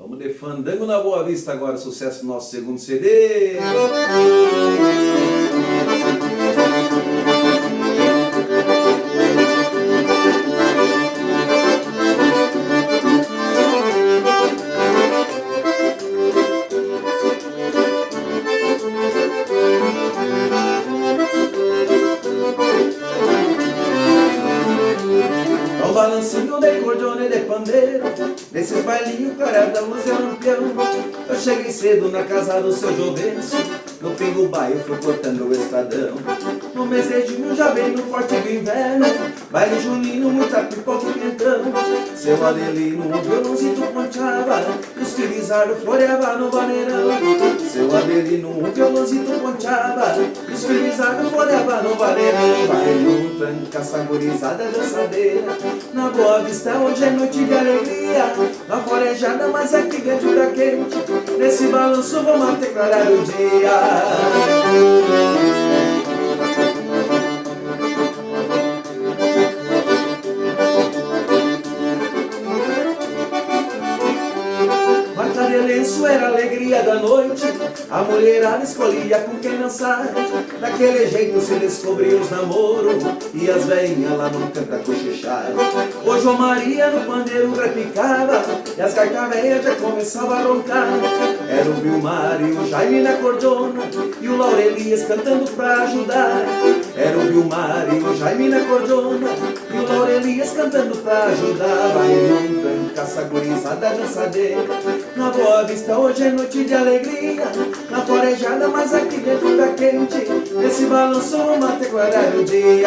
Vamos de Fandango na Boa Vista agora, sucesso do nosso segundo CD. Um balancinho de cordiona e de pandeiro, nesses bailinhos clareados da luz e lampião. Eu cheguei cedo na casa do seu Jovencio, no pingo baio fui cortando o estradão. No mês de junho já veio no forte do inverno, baile julino, muita pipoca e quentão. Seu Adelino, um violãozito ponteava, e os filizados floreava no vaneirão. Seu Adelino, um violãozito ponteava, e os filizados floreava no vaneirão. Baile, tranca, saborizada, dançadeira, na Boa Vista hoje é noite de alegria. Lá fora é jada, mas aqui dentro tá quente. Nesse balanço vamos até clarar o dia. Marca de lenço era a alegria da noite, a mulherada escolhia com quem dançar. Daquele jeito se descobriu os namoros e as veinhas lá no canto cochicharam. Hoje o Maria no pandeiro repicava e as gaitas velhas já começavam a roncar. Era o Vilmar e o Jaime na cordona e o Laurelias cantando pra ajudar. Era o Vilmar e o Jaime na cordona e o Laurelias cantando pra ajudar. Vai não tranca, essa gurizada dançadeira, na Boa Vista hoje é noite de alegria. Na forejada, mas aqui dentro tá quente. Nesse balanço vamos até clarar o dia.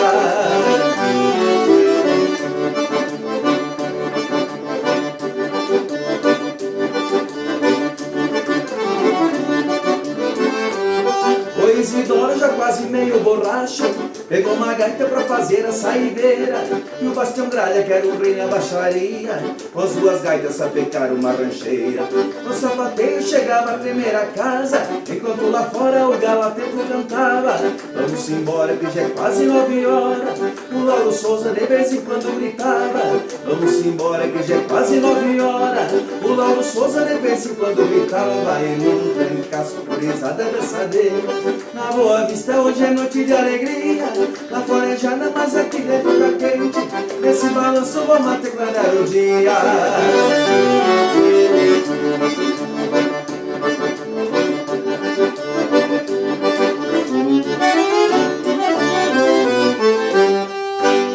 O Isidoro já quase meio borracho pegou uma gaita pra fazer a saideira. E o Bastião Gralha, que era o rei na baixaria, com as duas gaitas sapecaram uma rancheira. No sapateio chegava a tremer a casa, enquanto lá fora o galateco cantava. Vamos embora que já é quase 9 horas, o Lauro Souza de vez em quando gritava. Vamos embora que já é quase 9 horas, o Lauro Souza de vez em quando gritava. Ele um trancaço, gurizada dançadeira, na Boa Vista hoje é noite de alegria. Lá fora é jada, mas aqui dentro tá quente. Nesse balanço vamos até clarar o dia.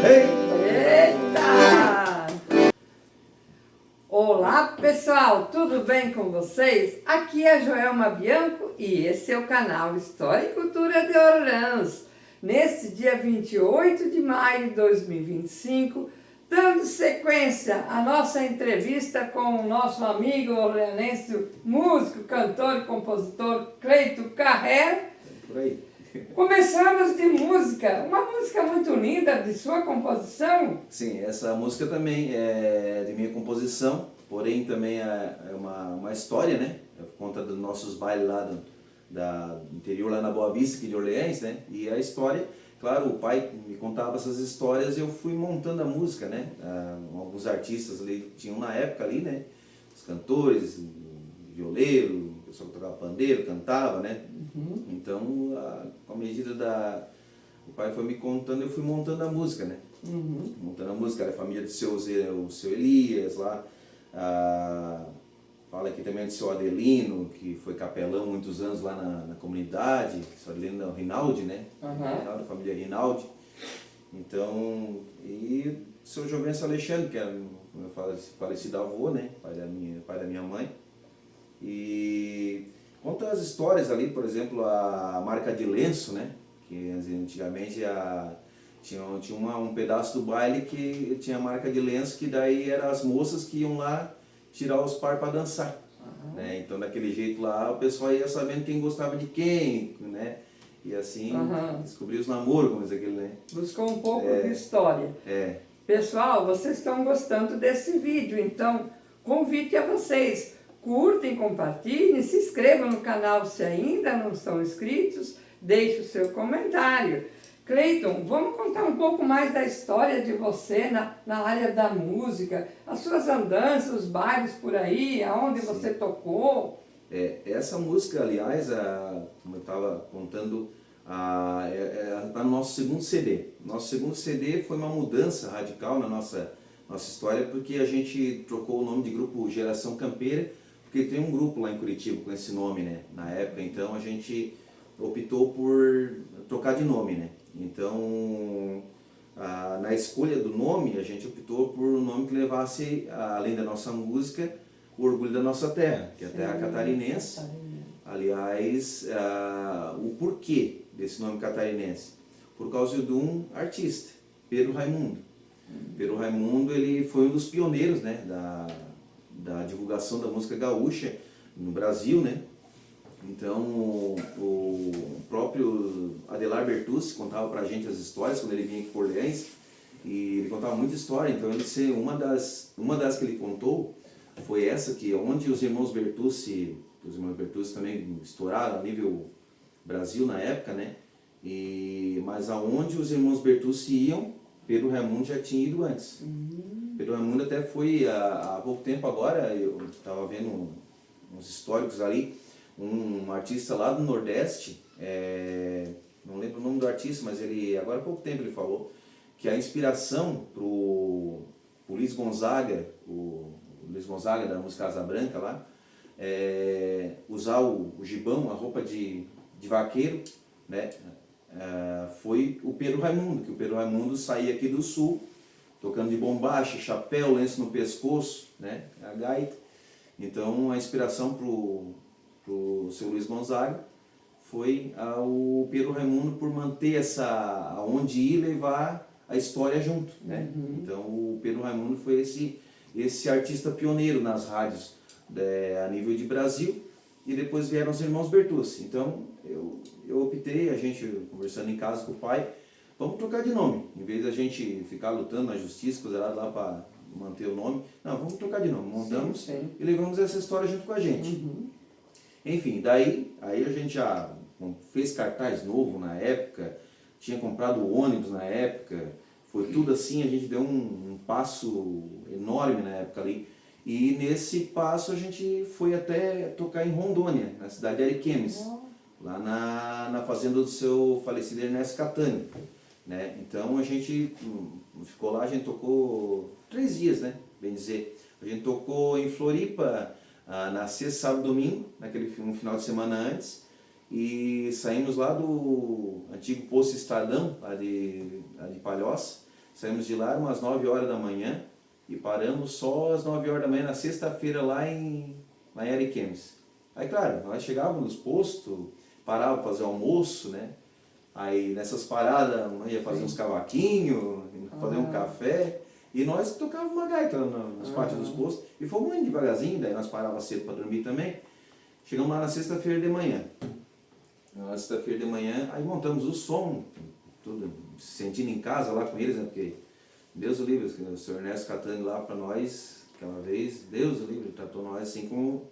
Eita! Olá pessoal, tudo bem com vocês? Aqui é a Joelma Bianco e esse é o canal História e Cultura de Orleans. Neste dia 28 de maio de 2025, dando sequência à nossa entrevista com o nosso amigo orleanense, músico, cantor e compositor Cleito Carrera. Por aí. Começamos de música, uma música muito linda de sua composição. Sim, essa música também é de minha composição, porém também é uma história, né? Por conta dos nossos bailes lá do interior, lá na Boa Vista, aqui de Orleans, né? E a história, claro, o pai me contava essas histórias e eu fui montando a música, né? Alguns artistas ali tinham na época ali, né? Os cantores, violeiro, o pessoal que tocava pandeiro, cantava, né? Uhum. Então, com a medida o pai foi me contando, eu fui montando a música, né? Uhum. Montando a música, era a família do seu Elias lá, fala aqui também do seu Adelino, que foi capelão muitos anos lá na comunidade, seu Adelino é o Rinaldi, né? Uhum. Rinaldi, a família Rinaldi. Então, e o seu Jovencio Alexandre, que era meu falecido avô, né? Pai da minha mãe. E conta as histórias ali, por exemplo, a marca de lenço, né? Que antigamente tinha um pedaço do baile que tinha a marca de lenço, que daí eram as moças que iam lá tirar os par para dançar. Uhum. Né? Então daquele jeito lá o pessoal ia sabendo quem gostava de quem, né? E assim descobrir os namoros, como diz aquele, né? Buscou um pouco de história. Pessoal, vocês estão gostando desse vídeo, então convite a vocês. Curtem, compartilhem, se inscrevam no canal se ainda não estão inscritos, deixe o seu comentário. Cleiton, vamos contar um pouco mais da história de você na área da música, as suas andanças, os bailes por aí, aonde você tocou. Essa música, aliás, como eu estava contando, está no nosso segundo CD. Nosso segundo CD foi uma mudança radical na nossa história, porque a gente trocou o nome de grupo Geração Campeira, porque tem um grupo lá em Curitiba com esse nome, né, na época, então a gente optou por trocar de nome, né. Então, na escolha do nome, a gente optou por um nome que levasse, além da nossa música, o orgulho da nossa terra, que é a terra catarinense. Aliás, o porquê desse nome catarinense? Por causa de um artista, Pedro Raimundo. Pedro Raimundo, ele foi um dos pioneiros, né, da divulgação da música gaúcha no Brasil, né? Então, o próprio Adelar Bertucci contava pra gente as histórias quando ele vinha aqui por Orleans, e ele contava muita história. Então, uma das que ele contou foi essa, que onde os irmãos Bertucci também estouraram a nível Brasil na época, né? Mas aonde os irmãos Bertucci iam, Pedro Raimundo já tinha ido antes. Pedro Raimundo até foi há pouco tempo agora, eu estava vendo uns históricos ali, um artista lá do Nordeste, não lembro o nome do artista, mas ele, agora há pouco tempo ele falou que a inspiração para o Luiz Gonzaga, o Luiz Gonzaga da música Asa Branca lá, usar o gibão, a roupa de vaqueiro, né? Foi o Pedro Raimundo, que o Pedro Raimundo saía aqui do sul, tocando de bombacha, chapéu, lenço no pescoço, né? A gaita. Então a inspiração pro seu Luiz Gonzaga foi o Pedro Raimundo por manter aonde ir levar a história junto, né? Então o Pedro Raimundo foi esse artista pioneiro nas rádios a nível de Brasil, e depois vieram os irmãos Bertucci. Então eu optei, a gente conversando em casa com o pai, vamos trocar de nome, em vez da gente ficar lutando na justiça, coisa lá para manter o nome, não, vamos trocar de nome, montamos e levamos essa história junto com a gente. Enfim, daí aí a gente já fez cartaz novo na época, tinha comprado o ônibus na época, foi tudo assim, a gente deu um passo enorme na época ali. E nesse passo a gente foi até tocar em Rondônia, na cidade de Ariquemes, lá na fazenda do seu falecido Ernesto Catani, né? Então a gente ficou lá, a gente tocou 3 dias, né? Bem dizer. A gente tocou em Floripa na sexta, sábado e domingo, um final de semana antes, e saímos lá do antigo Poço Estadão, lá de Palhoça. Saímos de lá umas 9 horas da manhã e paramos só às 9 horas da manhã na sexta-feira lá em Ariquemes. Aí, claro, nós chegávamos nos postos, parávamos para fazer almoço, né? Aí nessas paradas ia fazer uns cavaquinhos, fazer um café, e nós tocávamos uma gaita nos pátios dos postos, e fomos indo devagarzinho, daí nós parávamos cedo para dormir também. Chegamos lá na sexta-feira de manhã. Na sexta-feira de manhã, aí montamos o som, tudo, se sentindo em casa lá com eles, né? Porque Deus o livre, o senhor Ernesto Catani lá para nós, aquela vez, Deus o livre, tratou nós assim como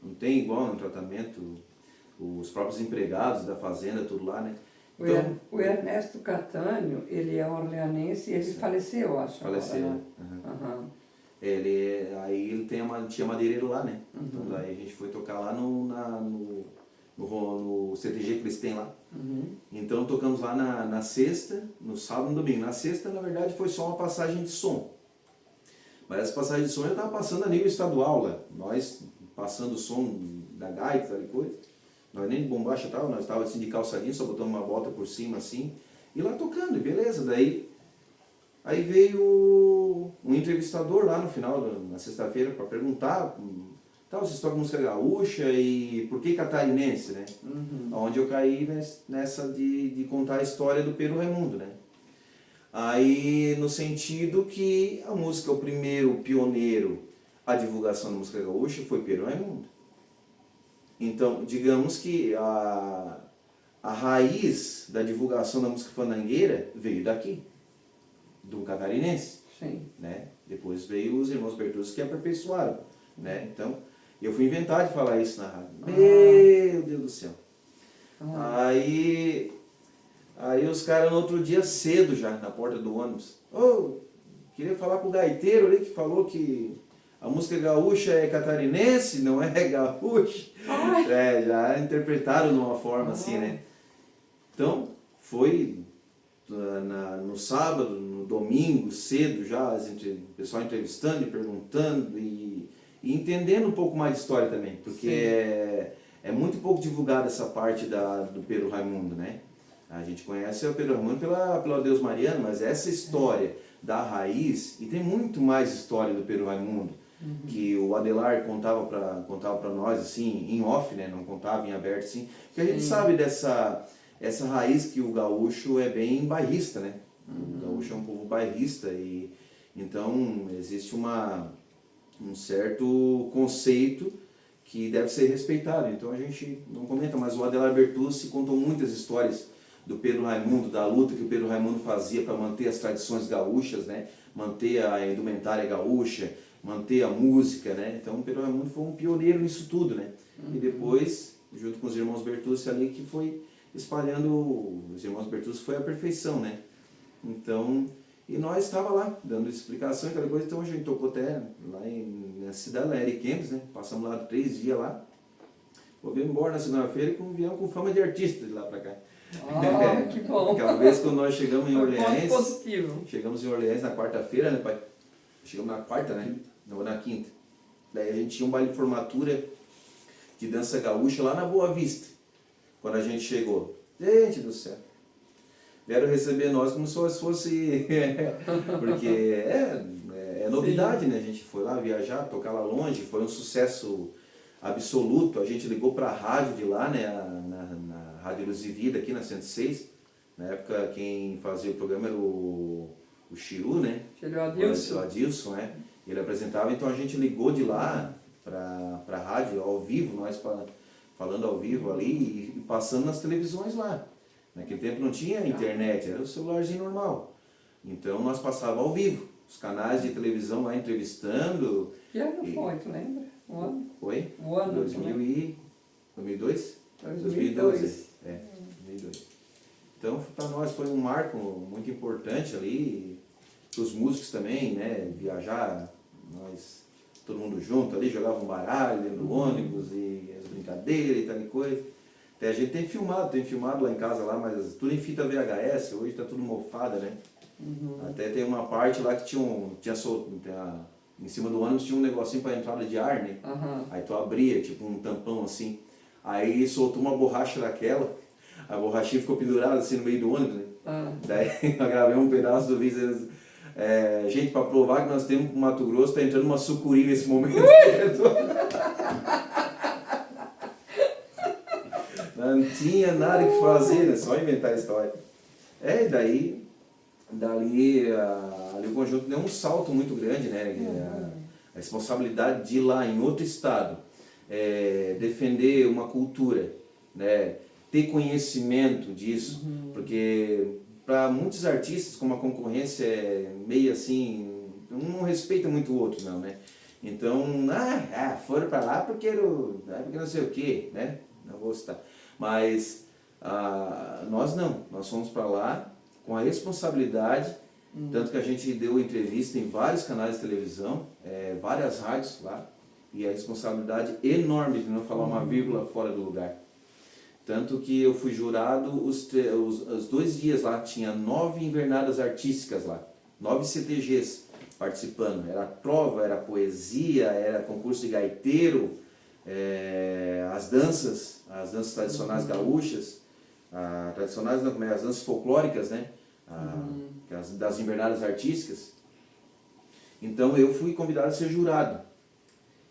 não tem igual no tratamento, os próprios empregados da fazenda, tudo lá, né? Então, O Ernesto Catânio, ele é orleanense e ele faleceu, acho. Faleceu. Agora, né? Aí ele tinha madeireiro lá, né? Então daí a gente foi tocar lá no CTG que eles têm lá. Então tocamos lá na sexta, no sábado e no domingo. Na sexta, na verdade, foi só uma passagem de som. Mas essa passagem de som já estava passando a nível estadual lá. Nós passando o som da gaita e coisa. Nós nem de bombacha tal, nós estávamos assim de calçadinho, só botamos uma bota por cima assim. E lá tocando, e beleza. Daí aí veio um entrevistador lá no final, na sexta-feira, para perguntar vocês tocam música gaúcha e por que catarinense, né? Onde eu caí nessa de contar a história do Pedro Raimundo, né? Aí, no sentido que a música, o primeiro pioneiro, a divulgação da música gaúcha foi Pedro Raimundo. Então, digamos que a raiz da divulgação da música fandangueira veio daqui, do catarinense. Sim. Né? Depois veio os irmãos Bertucci que aperfeiçoaram, né? Então, eu fui inventar de falar isso na rádio. Meu Deus do céu. Aí Aí os caras no outro dia cedo já, na porta do ônibus. Ô, queria falar com o gaiteiro ali que falou que a música gaúcha é catarinense, não é gaúcha. Ai. É, já interpretaram de uma forma assim, né? Então, foi no sábado, no domingo, cedo já, o pessoal entrevistando e perguntando e entendendo um pouco mais de história também, porque é muito pouco divulgada essa parte do Pedro Raimundo, né? A gente conhece o Pedro Raimundo pelo Adeus Mariano, mas essa história da raiz, e tem muito mais história do Pedro Raimundo, que o Adelar contava para nós, assim, em off, né? Não contava em aberto, assim, porque a gente sabe essa raiz que o gaúcho é bem bairrista, né? O gaúcho é um povo bairrista e então existe um certo conceito que deve ser respeitado. Então a gente não comenta, mas o Adelar Bertucci contou muitas histórias do Pedro Raimundo, da luta que o Pedro Raimundo fazia para manter as tradições gaúchas, né? Manter a indumentária gaúcha, manter a música, né? Então o Pedro Raimundo foi um pioneiro nisso tudo, né? E depois, junto com os irmãos Bertucci ali, que foi espalhando, os irmãos Bertucci foi a perfeição, né? Então, e nós estava lá, dando explicação e cada coisa, então a gente tocou até lá na cidade, lá em Ariquemes, né? Passamos lá 3 dias lá, viemos embora na segunda-feira e viemos com fama de artista de lá pra cá. Que bom. Aquela vez quando nós chegamos em Orleans, positivo. chegamos em Orleans na quarta-feira, né, pai? Chegamos na quarta, né? Não, na quinta. Daí a gente tinha um baile de formatura de dança gaúcha lá na Boa Vista. Quando a gente chegou, gente do céu, vieram receber nós como se fosse, porque é novidade, né? A gente foi lá viajar, tocar lá longe, foi um sucesso absoluto. A gente ligou para a rádio de lá, né? Na Rádio Luz e Vida, aqui na 106. Na época quem fazia o programa era o Chiru, né? Chiru Adilson. O Adilson, né? Ele apresentava, então a gente ligou de lá para a rádio, ao vivo, nós falando ao vivo ali e passando nas televisões lá. Naquele tempo não tinha internet, era o celularzinho normal. Então nós passávamos ao vivo, os canais de televisão lá entrevistando. Que ano foi, tu lembra? O ano? Foi? O ano? 2002? 2002. 2002. Então para nós foi um marco muito importante ali, para os músicos também, né? Viajar, nós, todo mundo junto ali, jogava um baralho dentro do ônibus e as brincadeiras e tal e coisa. Até a gente tem filmado lá em casa, lá, mas tudo em fita VHS, hoje está tudo mofada, né? Até tem uma parte lá que tinha solto, em cima do ônibus tinha um negocinho para entrada de ar, né? Aí tu abria, tipo um tampão assim, aí soltou uma borracha daquela, a borrachinha ficou pendurada assim no meio do ônibus, né? Daí eu gravei um pedaço do vídeo, gente, para provar que nós temos pro Mato Grosso, tá entrando uma sucuri nesse momento. Não tinha nada que fazer, né? Só inventar a história. E daí, dali o conjunto deu um salto muito grande, né? A responsabilidade de ir lá em outro estado, defender uma cultura, né? Ter conhecimento disso, porque para muitos artistas, como a concorrência é meio assim, um não respeita muito o outro, não, né? Então, foram para lá porque não sei o quê, né? Não vou citar. Mas nós não, nós fomos para lá com a responsabilidade, tanto que a gente deu entrevista em vários canais de televisão, várias rádios lá, e a responsabilidade enorme de não falar uma vírgula fora do lugar. Tanto que eu fui jurado os 2 dias lá, tinha 9 invernadas artísticas lá, 9 CTGs participando, era prova, era poesia, era concurso de gaiteiro, as danças tradicionais gaúchas, tradicionais não, as danças folclóricas, né? Das invernadas artísticas. Então eu fui convidado a ser jurado.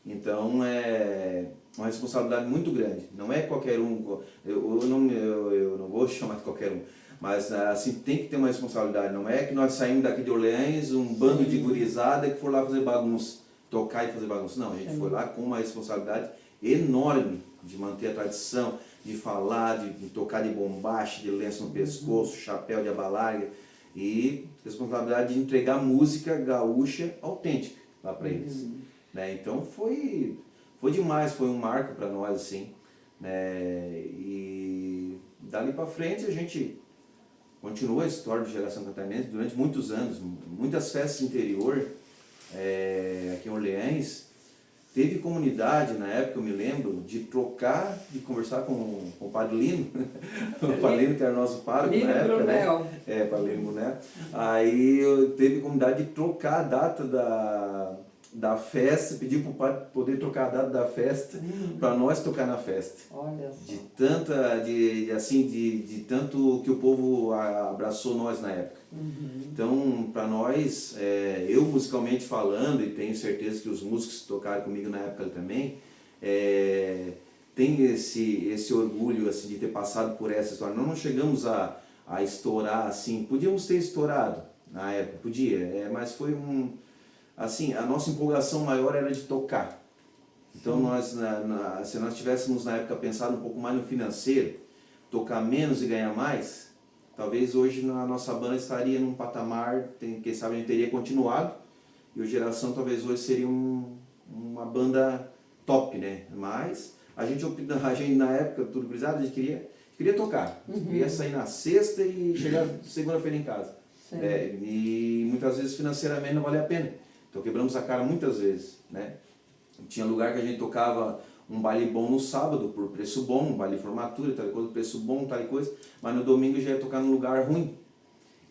Então é uma responsabilidade muito grande. Não é qualquer um, eu não vou chamar de qualquer um, mas assim, tem que ter uma responsabilidade. Não é que nós saímos daqui de Orleans, um bando de gurizada que for lá fazer bagunça, tocar e fazer bagunça. Não, a gente foi lá com uma responsabilidade enorme de manter a tradição, de falar, de tocar de bombache, de lenço no pescoço, chapéu de aba larga, e responsabilidade de entregar música gaúcha autêntica lá para eles. Né? Então foi demais, foi um marco para nós, assim, né? E dali para frente a gente continuou a história de Geração Catarinense durante muitos anos, muitas festas do interior, aqui em Orleans. Teve comunidade, na época eu me lembro, de trocar, de conversar com o Padre Lino, o Padre Lino que era nosso pároco na época, Brunel. né? Padre Lino Brunel. Aí teve comunidade de trocar a data da festa, pedir para o padre poder trocar a data da festa, para nós tocar na festa. Olha só. De tanto que o povo abraçou nós na época. Então, para nós, eu musicalmente falando, e tenho certeza que os músicos que tocaram comigo na época também, tem esse orgulho assim, de ter passado por essa história. Nós não chegamos a estourar assim, podíamos ter estourado na época, podia, mas foi assim, a nossa empolgação maior era de tocar. Então, se nós tivéssemos na época pensado um pouco mais no financeiro, tocar menos e ganhar mais, talvez hoje a nossa banda estaria num patamar, quem sabe a gente teria continuado, e o Geração talvez hoje seria uma banda top, né? Mas a gente na época, tudo brisado, a gente queria tocar, queria sair na sexta e chegar segunda-feira em casa. E muitas vezes financeiramente não valia a pena. Então quebramos a cara muitas vezes, né? Tinha lugar que a gente tocava um baile bom no sábado, por preço bom, um baile de formatura, tal coisa, preço bom, tal coisa, mas no domingo já ia tocar num lugar ruim.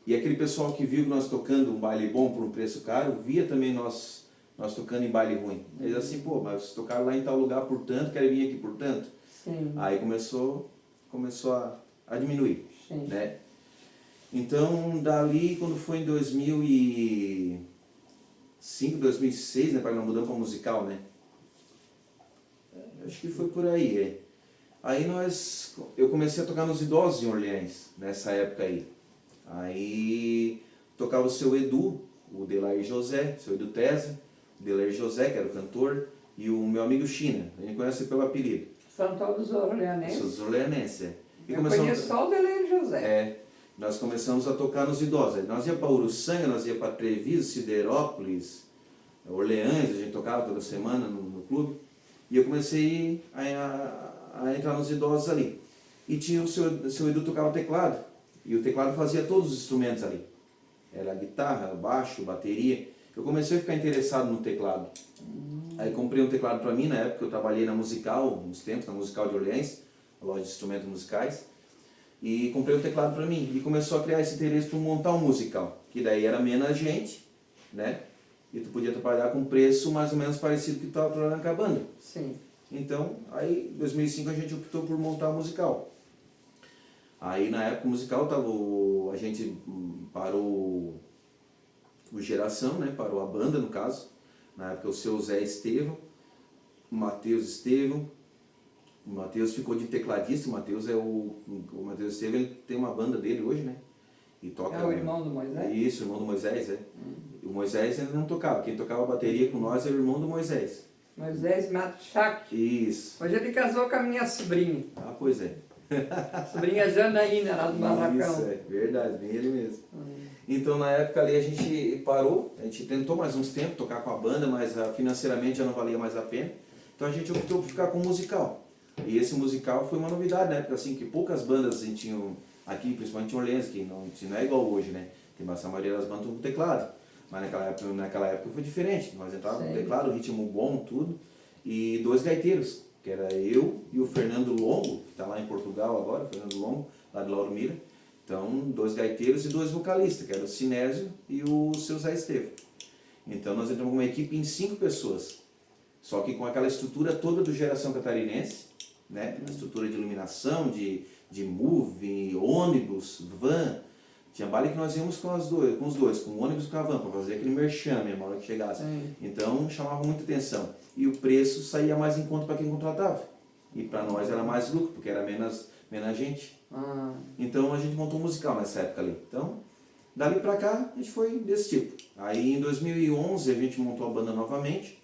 E aquele pessoal que viu nós tocando um baile bom por um preço caro, via também nós tocando em baile ruim. Eles assim, pô, mas vocês tocaram lá em tal lugar por tanto, querem vir aqui por tanto? Sim. Aí começou a diminuir, né? Então, dali, quando foi em 2005, 2006, né, para nós mudamos para musical, né? Acho que foi por aí, Aí eu comecei a tocar nos idosos em Orleans, nessa época aí. Aí tocava o seu Edu, o Delair José, seu Edu Tese, o Delair José, que era o cantor, e o meu amigo China, a gente conhece pelo apelido. São todos orleanenses? São os orleanenses, Eu conheço só o Delair José. Nós começamos a tocar nos idosos. Nós ia para Uruçanga, nós ia para Treviso, Siderópolis, Orleans, a gente tocava toda semana no clube. E eu comecei a entrar nos idosos ali. E tinha o seu Edu tocava teclado. E o teclado fazia todos os instrumentos ali. Era guitarra, baixo, bateria. Eu comecei a ficar interessado no teclado. Aí comprei um teclado para mim, na época eu trabalhei na Musical, uns tempos, na Musical de Orleans, a loja de instrumentos musicais. E comprei um teclado para mim. E começou a criar esse interesse para montar um musical. Que daí era menos gente, né? E tu podia trabalhar com preço mais ou menos parecido que tu estava trabalhando com a banda. Sim. Então, aí em 2005 a gente optou por montar um musical. Aí na época o musical a gente parou o Geração, né? Parou a banda no caso. Na época o seu Zé Estevão, o Matheus Estevão. O Matheus ficou de tecladista, o Matheus Estevão, ele tem uma banda dele hoje, né? E toca, é o irmão do Moisés? Isso, o irmão do Moisés, O Moisés ainda não tocava, quem tocava a bateria com nós é o irmão do Moisés. Moisés Matuchak. Isso. Hoje ele casou com a minha sobrinha. Ah, pois é. Sobrinha Janaína, lá do Barracão. Isso, verdade, bem ele mesmo. Então na época ali a gente parou, a gente tentou mais uns tempos tocar com a banda, mas financeiramente já não valia mais a pena. Então a gente optou por ficar com o musical. E esse musical foi uma novidade, né? Porque assim, que poucas bandas a gente tinha aqui, principalmente em Orleans, que não é igual hoje, né? Tem a maioria das bandas com teclado. Mas naquela época foi diferente. Nós entrávamos com teclado, ritmo bom, tudo. E 2 gaiteiros, que era eu e o Fernando Longo, que está lá em Portugal agora, o Fernando Longo, lá de Lauro Mira. Então, 2 gaiteiros e 2 vocalistas, que era o Sinésio e o seu Zé Estevão. Então nós entramos com uma equipe em 5 pessoas. Só que com aquela estrutura toda do Geração Catarinense, né? A estrutura de iluminação, de move, ônibus, van. Tinha baile que nós íamos com os dois, com o ônibus e com a van, para fazer aquele merchan mesmo, na hora que chegasse. Então chamava muita atenção. E o preço saía mais em conta para quem contratava. E para nós era mais lucro, porque era menos gente. Então a gente montou um musical nessa época ali. Então, dali para cá, a gente foi desse tipo. Aí em 2011 a gente montou a banda novamente.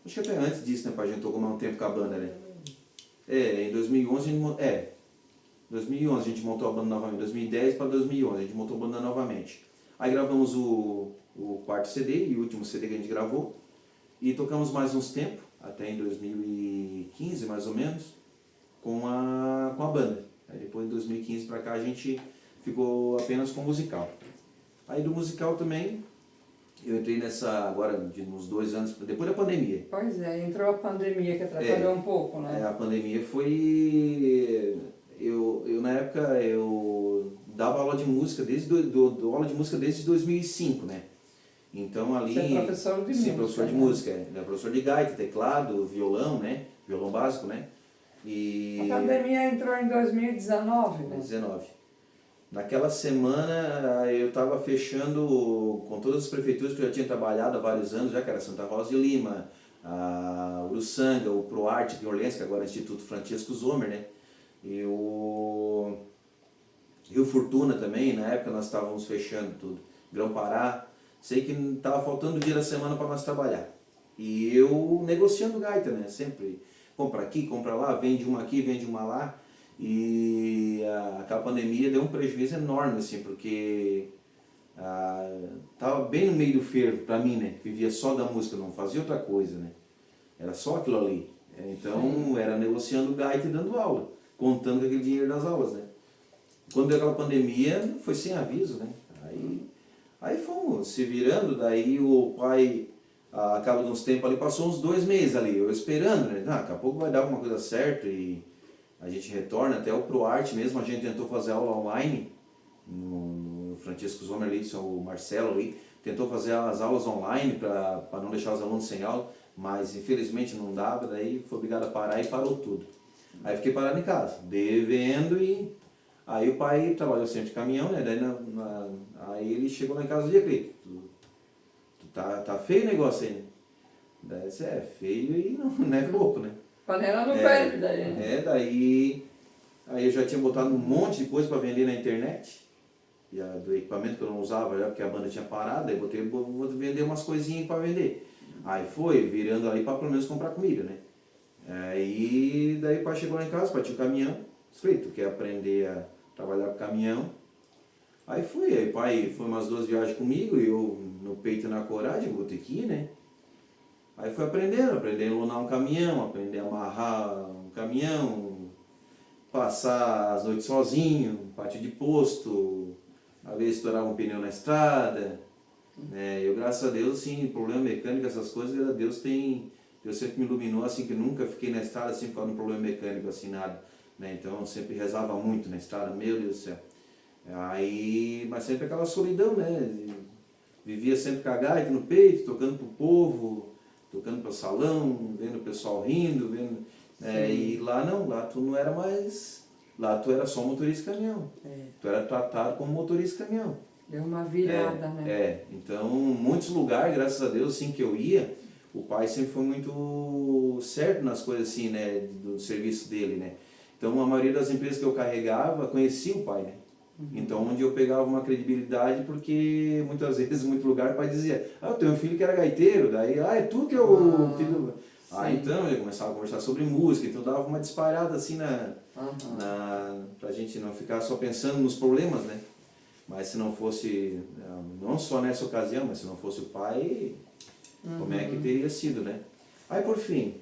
Acho que até antes disso, né, pra gente tocar um tempo com a banda, né? Em 2011 2011 a gente montou a banda novamente, 2010 para 2011 a gente montou a banda novamente. Aí gravamos o 4º CD e o último CD que a gente gravou. E tocamos mais uns tempos, até em 2015 mais ou menos, com a banda. Aí depois de 2015 para cá a gente ficou apenas com o musical. Aí do musical também, eu entrei nessa, agora, de uns 2 anos, depois da pandemia. Pois é, entrou a pandemia que atrapalhou um pouco, né? A pandemia foi... na época, eu dava aula de música aula de música desde 2005, né? Então ali... Você é professor de música. Sim, professor de música. Professor de gaita, teclado, violão, né? Violão básico, né? E... A pandemia entrou em 2019, né? 2019. Naquela semana eu estava fechando com todas as prefeituras que eu já tinha trabalhado há vários anos, já que era Santa Rosa de Lima, a Uruçanga, o ProArte de Orleans, que agora é o Instituto Francisco Zomer, né? E o Rio Fortuna também, na época nós estávamos fechando tudo. Grão-Pará, sei que estava faltando o dia da semana para nós trabalhar. E eu negociando gaita, né? Sempre compra aqui, compra lá, vende uma aqui, vende uma lá. E aquela pandemia deu um prejuízo enorme, assim, porque estava bem no meio do fervo para mim, né? Vivia só da música, não fazia outra coisa, né? Era só aquilo ali. Então, era negociando gaita e dando aula, contando com aquele dinheiro das aulas, né? Quando deu aquela pandemia, foi sem aviso, né? Aí fomos se virando, daí o pai, a cabo de uns tempos ali, passou uns 2 meses ali, eu esperando, né? Daqui a pouco vai dar alguma coisa certa e a gente retorna, até o ProArte mesmo, a gente tentou fazer aula online, no Francisco Zomer ali, o Marcelo ali, tentou fazer as aulas online para não deixar os alunos sem aula, mas infelizmente não dava, daí foi obrigado a parar e parou tudo. Aí fiquei parado em casa, devendo e... Aí o pai trabalhou sempre de caminhão, né? Daí aí ele chegou lá em casa e disse, Cleito, tá feio o negócio aí, né? Daí eu disse, é feio e não é pouco, né? Panela no pé daí. Daí aí eu já tinha botado um monte de coisa para vender na internet, do equipamento que eu não usava já, porque a banda tinha parado, aí vou vender umas coisinhas para vender. Aí foi, virando ali para pelo menos comprar comida, né? Daí o pai chegou lá em casa, o pai tinha um caminhão, escrito, quer aprender a trabalhar com caminhão. Aí o pai foi umas 2 viagens comigo, e eu no peito e na coragem, vou ter que ir, né? Aí foi aprendendo a lonar um caminhão, aprender a amarrar um caminhão, passar as noites sozinho, pátio de posto, às vezes estourava um pneu na estrada. Eu, graças a Deus, assim, problema mecânico, essas coisas, Deus sempre me iluminou, assim, que nunca fiquei na estrada, assim, por causa de um problema mecânico, assim, nada. Então eu sempre rezava muito na estrada, meu Deus do céu. Mas sempre aquela solidão, né? Vivia sempre com a gaita no peito, tocando pro povo, tocando para o salão, vendo o pessoal rindo, vendo... e lá não, lá tu não era mais... Lá tu era só motorista de caminhão. Tu era tratado como motorista de caminhão. Deu uma virada, né? Então, muitos lugares, graças a Deus, assim, que eu ia, o pai sempre foi muito certo nas coisas, assim, né, do serviço dele, né? Então, a maioria das empresas que eu carregava, conhecia o pai, né? Então, onde eu pegava uma credibilidade, porque muitas vezes, em muito lugar, o pai dizia, eu tenho um filho que era gaiteiro, daí, é tu que é o filho... Então, eu começava a conversar sobre música, então dava uma disparada, assim, pra gente não ficar só pensando nos problemas, né? Mas se não fosse, não só nessa ocasião, mas se não fosse o pai, como é que teria sido, né? Aí por fim,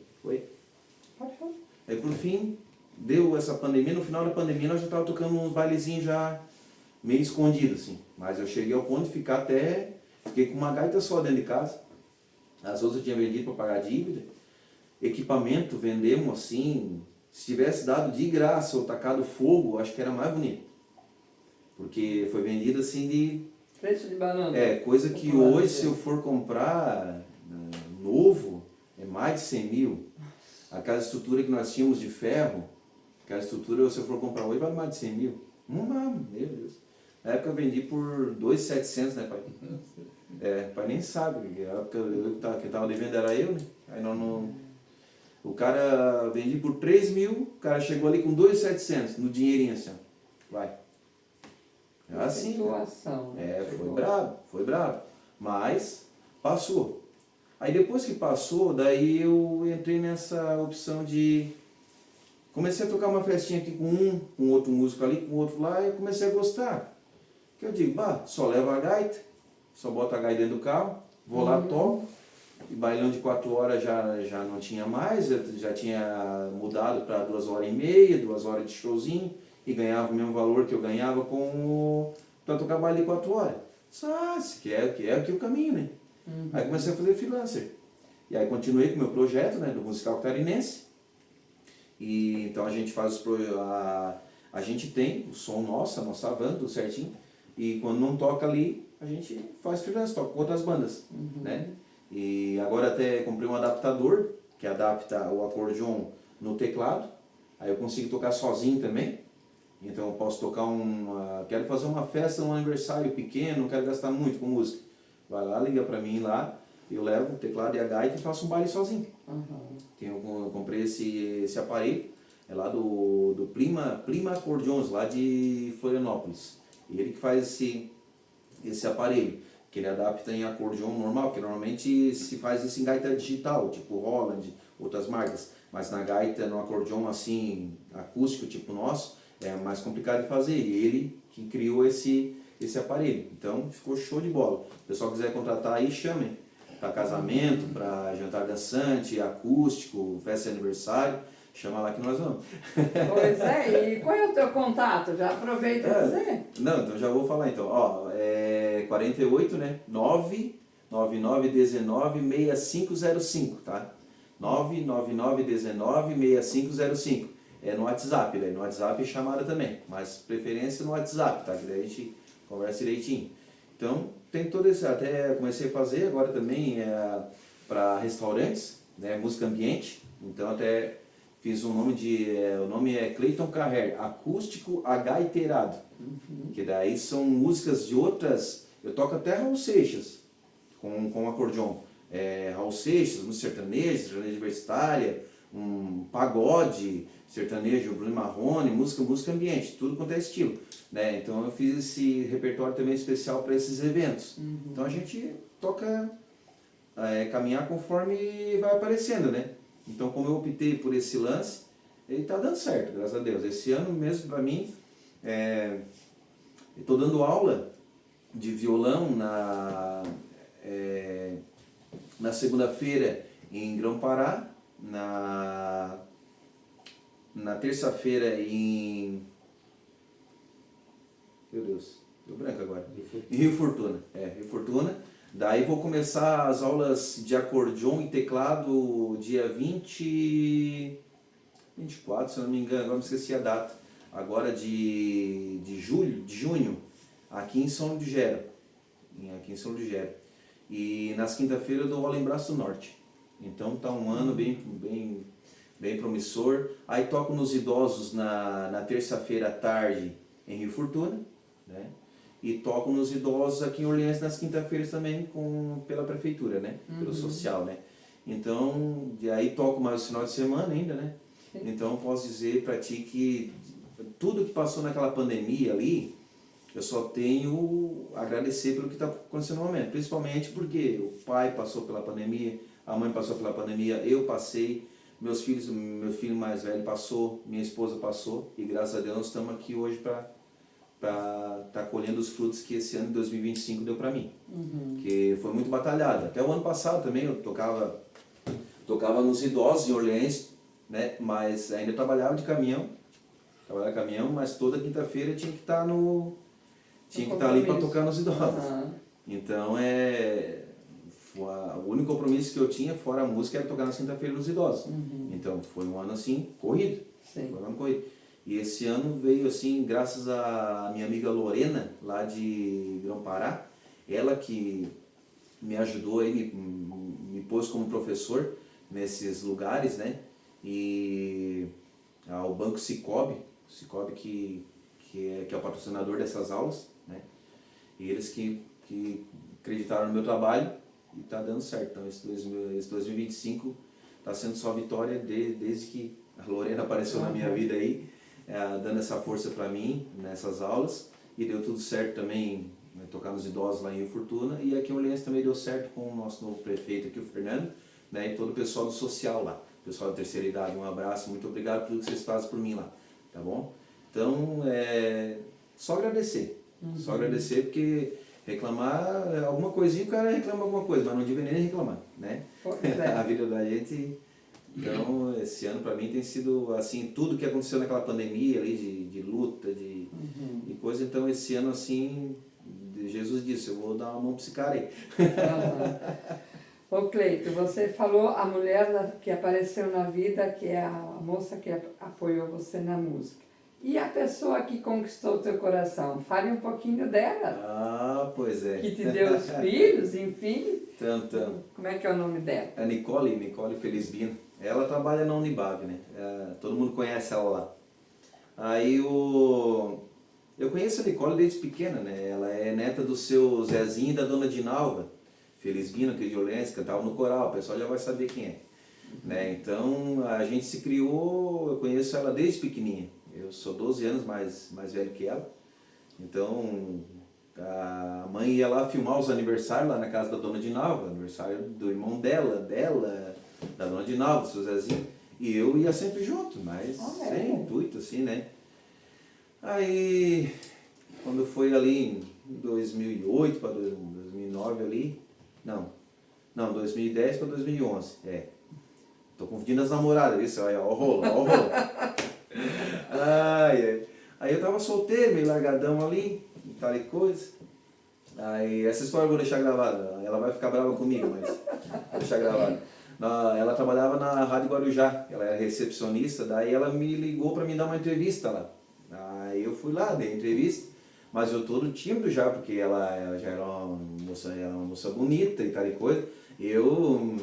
deu essa pandemia, no final da pandemia nós já estávamos tocando uns bailezinhos já meio escondidos, assim. Mas eu cheguei ao ponto de fiquei com uma gaita só dentro de casa. As outras eu tinha vendido para pagar dívida. Equipamento, vendemos assim, se tivesse dado de graça ou tacado fogo, acho que era mais bonito. Porque foi vendido assim de... Preço de banana. Coisa que hoje, se eu for comprar novo, é mais de 100 mil. Aquela estrutura que nós tínhamos de ferro, aquela estrutura, se eu for comprar hoje, vale mais de 100 mil. Não dá, meu Deus. Na época eu vendi por 2.700, né, pai? O pai nem sabe, a época que estava devendo era eu, né? Aí o cara vendi por 3 mil, o cara chegou ali com 2.700 no dinheirinho assim, ó. Vai. É assim. Situação. Foi brabo. Mas passou. Aí depois que passou, daí eu entrei nessa opção de... Comecei a tocar uma festinha aqui com outro músico ali, com outro lá, e eu comecei a gostar. Que eu digo, só levo a gaita, só boto a gaita dentro do carro, vou lá, toco. E bailão de 4 horas já não tinha mais, já tinha mudado para 2h30, 2 horas de showzinho. e ganhava o mesmo valor que eu ganhava para tocar baile 4 horas. Isso que é aqui o caminho, né? Aí comecei a fazer freelancer. E aí continuei com o meu projeto, né, do musical catarinense. E então a gente faz a gente tem o som nosso, a nossa van, tudo certinho. E quando não toca ali, a gente faz freelance, toca com outras bandas, né? E agora até comprei um adaptador, que adapta o acordeon no teclado. Aí eu consigo tocar sozinho também. Então eu posso tocar quero fazer uma festa, um aniversário pequeno, não quero gastar muito com música. Vai lá, liga pra mim lá, eu levo o teclado e a gaita e faço um baile sozinho. Eu comprei esse aparelho, é lá do Prima Acordeons, lá de Florianópolis. E ele que faz esse aparelho, que ele adapta em acordeon normal, que normalmente se faz isso em gaita digital, tipo Holland, outras marcas. Mas na gaita, no acordeon assim, acústico, tipo nosso, é mais complicado de fazer. E ele que criou esse aparelho. Então ficou show de bola. Se o pessoal quiser contratar aí, chamem. Para casamento, para jantar dançante, acústico, festa de aniversário, chama lá que nós vamos. Pois é, e qual é o teu contato? Já aproveita e dizer. Não, então já vou falar então. Ó, é 48, né? 999196505, tá? 999196505. É no WhatsApp, né? No WhatsApp é chamada também, mas preferência no WhatsApp, tá? Que daí a gente conversa direitinho. Então, tem todo esse, até comecei a fazer agora também para restaurantes, né? Música ambiente. Então até fiz o nome é Cleiton Carrer, Acústico Agaiteirado. Que daí são músicas de outras, eu toco até Raul Seixas com acordeon. Raul Seixas, música sertaneja universitária, um pagode, sertanejo, Bruno Marrone, música ambiente, tudo quanto é estilo. Né? Então eu fiz esse repertório também especial para esses eventos. Então a gente toca, caminhar conforme vai aparecendo, né? Então como eu optei por esse lance, ele está dando certo, graças a Deus. Esse ano mesmo para mim, estou dando aula de violão na segunda-feira em Grão-Pará, na terça-feira em... Meu Deus, deu branco agora. Em Rio Fortuna. Rio Fortuna. Daí vou começar as aulas de acordeon e teclado dia 24, se eu não me engano, agora me esqueci a data. Agora de junho, aqui em São Ludgero. E nas quinta-feiras eu dou aula em Braço do Norte. Então tá um ano bem promissor. Aí toco nos idosos na terça-feira à tarde em Rio Fortuna, né? E toco nos idosos aqui em Orleans nas quinta-feiras também pela prefeitura, né? Pelo social, né? Então, e aí toco mais o final de semana ainda, né? Então posso dizer para ti que tudo que passou naquela pandemia ali, eu só tenho a agradecer pelo que está acontecendo no momento. Principalmente porque o pai passou pela pandemia, a mãe passou pela pandemia, eu passei, meu filho mais velho passou, minha esposa passou, e graças a Deus nós estamos aqui hoje para estar colhendo os frutos que esse ano de 2025 deu para mim. Que foi muito batalhado. Até o ano passado também eu tocava nos idosos em Orleans, né? Mas ainda trabalhava de caminhão, mas toda quinta-feira tinha que estar ali para tocar nos idosos. Então o único compromisso que eu tinha fora a música era tocar na quinta-feira nos idosos. Então foi um ano assim, corrido. Foi um ano corrido. E esse ano veio assim, graças à minha amiga Lorena, lá de Grão-Pará, ela que me ajudou, me pôs como professor nesses lugares, né? E o Banco Cicobi que é o patrocinador dessas aulas, né? E eles que acreditaram no meu trabalho e está dando certo. Então esse 2025 está sendo só vitória desde que a Lorena apareceu na minha vida aí, dando essa força para mim nessas aulas, e deu tudo certo também, né, tocar nos idosos lá em Rio Fortuna, e aqui em Orleans também deu certo com o nosso novo prefeito aqui, o Fernando, né, e todo o pessoal do social lá, pessoal da terceira idade. Um abraço, muito obrigado por tudo que vocês fazem por mim lá, tá bom? Então, só agradecer, porque reclamar, alguma coisinha o cara reclama alguma coisa, mas não devia nem reclamar, né? A vida da gente Então, esse ano para mim tem sido, assim, tudo que aconteceu naquela pandemia ali, de luta, de coisa. Então, esse ano, assim, Jesus disse, eu vou dar uma mão para esse cara aí. Ô Cleito, você falou a mulher que apareceu na vida, que é a moça que apoiou você na música. E a pessoa que conquistou o teu coração? Fale um pouquinho dela. Ah, pois é. Que te deu os filhos, enfim. Tanto. Como é que é o nome dela? A Nicole Felizbino. Ela trabalha na Unibab, né? Todo mundo conhece ela lá. Aí eu conheço a Nicole desde pequena, né? Ela é neta do seu Zezinho e da dona Dinalva Felizbino, que é de Orleans, cantava no coral, o pessoal já vai saber quem é. Né? Então a gente se criou, eu conheço ela desde pequenininha. Eu sou 12 anos mais velho que ela. Então a mãe ia lá filmar os aniversários lá na casa da dona Dinalva, aniversário do irmão dela, da dona Dinalva, do seu Zezinho. E eu ia sempre junto, mas sem intuito assim, né? Aí, quando foi ali em 2008 para 2009 ali, não, 2010 para 2011, tô confundindo as namoradas, isso, olha, ó o rolo. Aí eu tava solteiro, meio largadão ali, e tal e coisa. Aí, essa história eu vou deixar gravada, ela vai ficar brava comigo, mas vou deixar gravada. Ela trabalhava na Rádio Guarujá, ela era recepcionista, daí ela me ligou para me dar uma entrevista lá. Aí eu fui lá, dei entrevista, mas eu todo tímido já, porque ela já era uma moça bonita e tal e coisa. Eu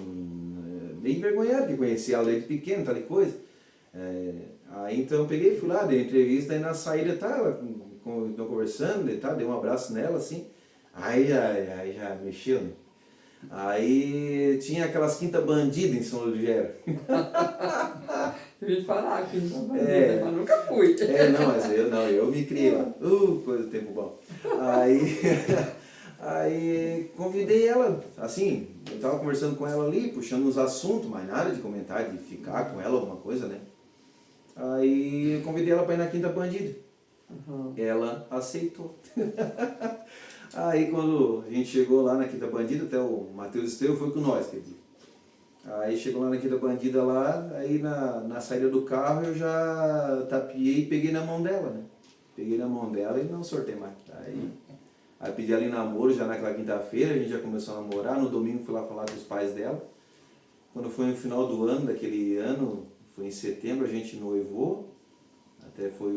meio envergonhado, que conhecia ela desde pequeno, tal e coisa. Aí então eu peguei, fui lá, dei entrevista, e na saída tava conversando, e tal, dei um abraço nela assim. Aí já mexeu, né? Aí tinha aquelas quinta bandidas em São Lugero. Eu ia falar quinta bandida, mas nunca fui. Mas eu me criei lá. Coisa do tempo bom. Aí convidei ela, assim, eu tava conversando com ela ali, puxando uns assuntos, mas nada de comentar, de ficar com ela, alguma coisa, né? Aí eu convidei ela para ir na quinta bandida. Ela aceitou. Aí quando a gente chegou lá na Quinta Bandida, até o Matheus Esteu foi com nós, quer dizer. Aí chegou lá na Quinta Bandida lá, aí na saída do carro eu já tapiei e peguei na mão dela, né? Peguei na mão dela e não sortei mais. Aí pedi ela em namoro já naquela quinta-feira, a gente já começou a namorar, no domingo fui lá falar com os pais dela. Quando foi no final do ano, daquele ano, foi em setembro, a gente noivou, até foi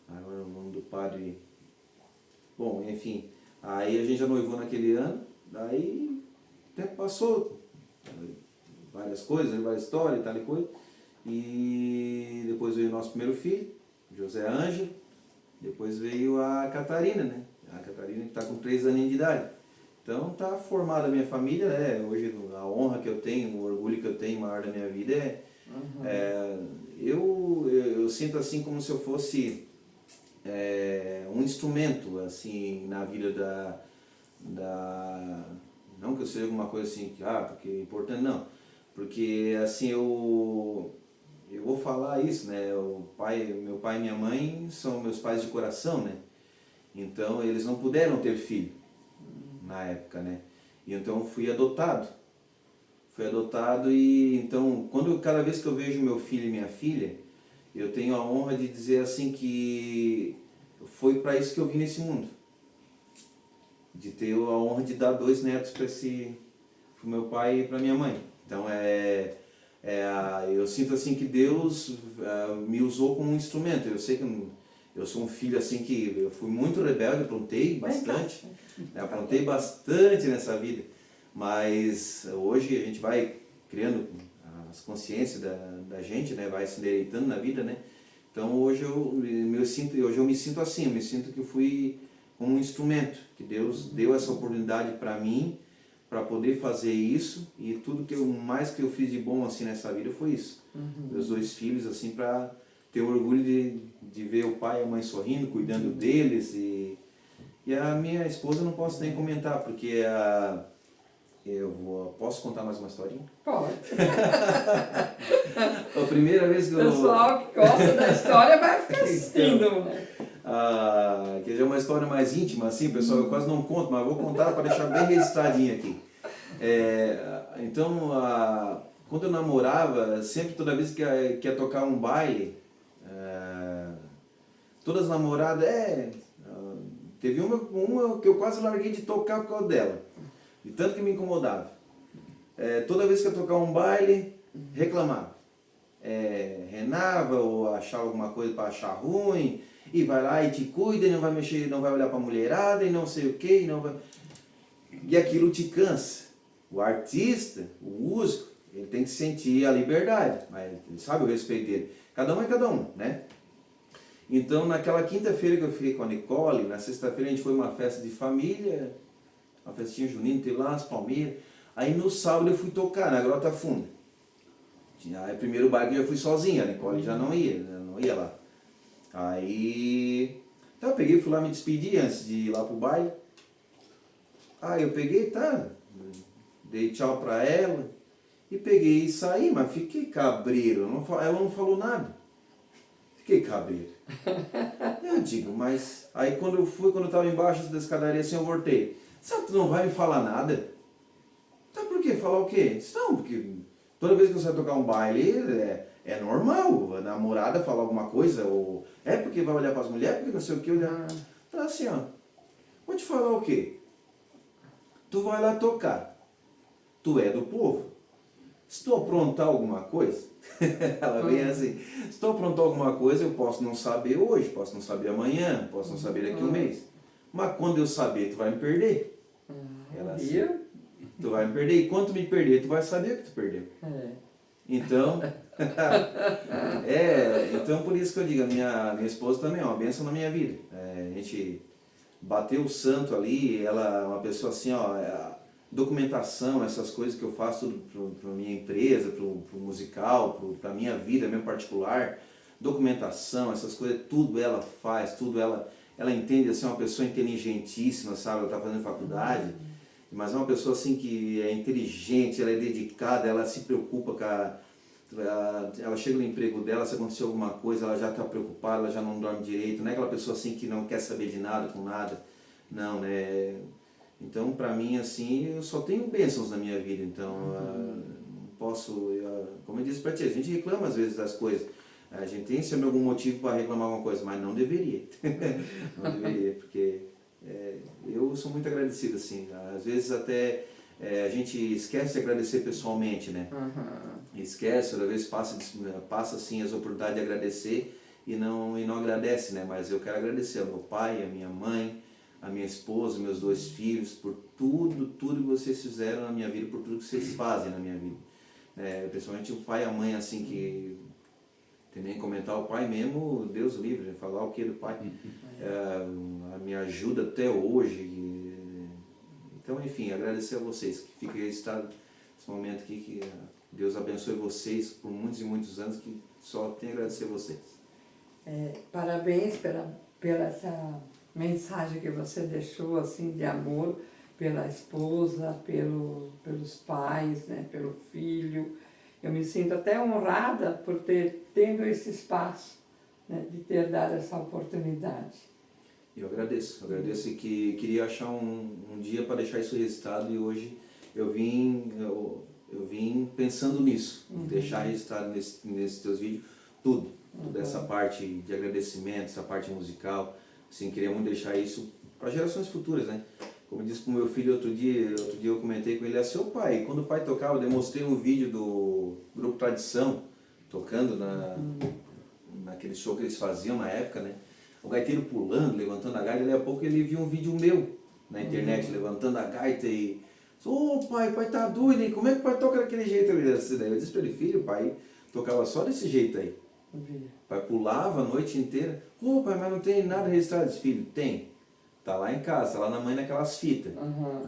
agora o nome do padre... Bom, enfim, aí a gente já noivou naquele ano, daí o tempo passou, várias coisas, várias histórias e tal e coisa, e depois veio o nosso primeiro filho, José Ângelo, depois veio a Catarina, né? A Catarina que está com 3 aninhos de idade. Então está formada a minha família, né? Hoje a honra que eu tenho, o orgulho que eu tenho maior da minha vida eu sinto assim como se eu fosse... um instrumento assim na vida não que eu seja alguma coisa assim porque é importante, não, porque assim eu vou falar isso, né? Meu pai e minha mãe são meus pais de coração, né? Então eles não puderam ter filho na época, né? E então eu fui adotado e então cada vez que eu vejo meu filho e minha filha, eu tenho a honra de dizer assim que foi para isso que eu vim nesse mundo. De ter a honra de dar 2 netos para o meu pai e para minha mãe. Então eu sinto assim que Deus me usou como um instrumento. Eu sei que eu sou um filho assim que eu fui muito rebelde, aprontei bastante. Aprontei bastante nessa vida. Mas hoje a gente vai criando as consciências da gente, né? Vai se endireitando na vida, né? Então hoje eu me sinto assim, eu me sinto que eu fui como um instrumento, que Deus deu essa oportunidade para mim, para poder fazer isso, e tudo mais que eu fiz de bom assim nessa vida foi isso. Meus 2 filhos, assim, para ter o orgulho de ver o pai e a mãe sorrindo, cuidando deles, e a minha esposa eu não posso nem comentar, porque posso contar mais uma historinha? Pode. A primeira vez que o pessoal que gosta da história vai ficar assistindo. Que já é uma história mais íntima, assim, pessoal, eu quase não conto, mas vou contar para deixar bem registradinho aqui. Então, quando eu namorava, sempre toda vez que ia tocar um baile, todas as namoradas, teve uma que eu quase larguei de tocar por causa dela, de tanto que me incomodava. Toda vez que eu tocar um baile, reclamava. Renava ou achava alguma coisa para achar ruim, e vai lá e te cuida, e não vai mexer, não vai olhar para a mulherada, e não sei o que, e aquilo te cansa. O artista, o músico, ele tem que sentir a liberdade, mas ele sabe o respeito dele. Cada um é cada um, né? Então, naquela quinta-feira que eu fiquei com a Nicole, na sexta-feira a gente foi uma festa de família, uma festinha junina, teve lá as palmeiras. Aí no sábado eu fui tocar na Grota Funda. Aí primeiro baile eu já fui sozinha, a Nicole já não ia lá. Aí então eu peguei e fui lá me despedir antes de ir lá pro baile. Aí eu peguei, dei tchau pra ela e peguei e saí, mas fiquei cabreiro, ela não falou nada. Fiquei cabreiro. Eu digo, mas aí quando eu estava embaixo da escadaria assim, eu voltei. Sabe, tu não vai me falar nada? Tá, por quê? Falar o quê? Não, porque toda vez que você vai tocar um baile, é normal a namorada falar alguma coisa, ou porque vai olhar para as mulheres, porque não sei o que, olhar. Então assim, vou te falar o quê? Tu vai lá tocar, tu é do povo. Se tu aprontar alguma coisa, ela vem assim, se tu aprontar alguma coisa, eu posso não saber hoje, posso não saber amanhã, posso não saber daqui a um mês. Mas quando eu saber, tu vai me perder. Ela assim, tu vai me perder, e quando tu me perder, tu vai saber que tu perdeu. Então, então por isso que eu digo, a minha esposa também é uma bênção na minha vida. A gente bateu o santo ali, ela é uma pessoa assim, documentação, essas coisas que eu faço tudo para minha empresa, para o musical, para a minha vida mesmo particular, documentação, essas coisas, tudo ela faz, tudo ela entende, assim, uma pessoa inteligentíssima, sabe, ela está fazendo faculdade, mas é uma pessoa assim que é inteligente, ela é dedicada, ela se preocupa com ela chega no emprego dela, se acontecer alguma coisa, ela já está preocupada, ela já não dorme direito, não é aquela pessoa assim que não quer saber de nada com nada, não, né? Então, para mim, assim, eu só tenho bênçãos na minha vida, então, não posso, como eu disse para ti, a gente reclama às vezes das coisas, a gente tem sempre algum motivo para reclamar alguma coisa, mas não deveria, não deveria, porque eu sou muito agradecido, assim, às vezes até a gente esquece de agradecer pessoalmente, né? Esquece, às vezes passa assim as oportunidades de agradecer e não agradece, né? Mas eu quero agradecer ao meu pai, a minha mãe, a minha esposa, meus 2 filhos, por tudo que vocês fizeram na minha vida, por tudo que vocês fazem na minha vida. Principalmente o pai e a mãe, assim, que tem nem comentar o pai mesmo, Deus livre, falar o que do pai. Me ajuda até hoje. Então, enfim, agradecer a vocês, que fica registrado esse momento aqui, que Deus abençoe vocês por muitos e muitos anos, que só tenho a agradecer a vocês. Parabéns pela essa mensagem que você deixou, assim, de amor pela esposa, pelos pais, né, pelo filho. Eu me sinto até honrada por tendo esse espaço, né, de ter dado essa oportunidade. Eu agradeço e que queria achar um dia para deixar isso registrado, e hoje eu vim pensando nisso, deixar registrado nesses teus vídeos toda essa parte de agradecimento, essa parte musical, assim, queria muito deixar isso para gerações futuras, né? Como eu disse para o meu filho outro dia eu comentei com ele, é seu pai, quando o pai tocava, eu demonstrei um vídeo do Grupo Tradição, tocando naquele show que eles faziam na época, né? O gaiteiro pulando, levantando a gaita, daí a pouco ele viu um vídeo meu na internet, levantando a gaita e... pai tá doido, hein? Como é que o pai toca daquele jeito? Eu disse para ele, filho, o pai tocava só desse jeito aí. O pai pulava a noite inteira. Pai, mas não tem nada registrado. Eu disse, filho, tem. Tá lá em casa, tá lá na mãe naquelas fitas.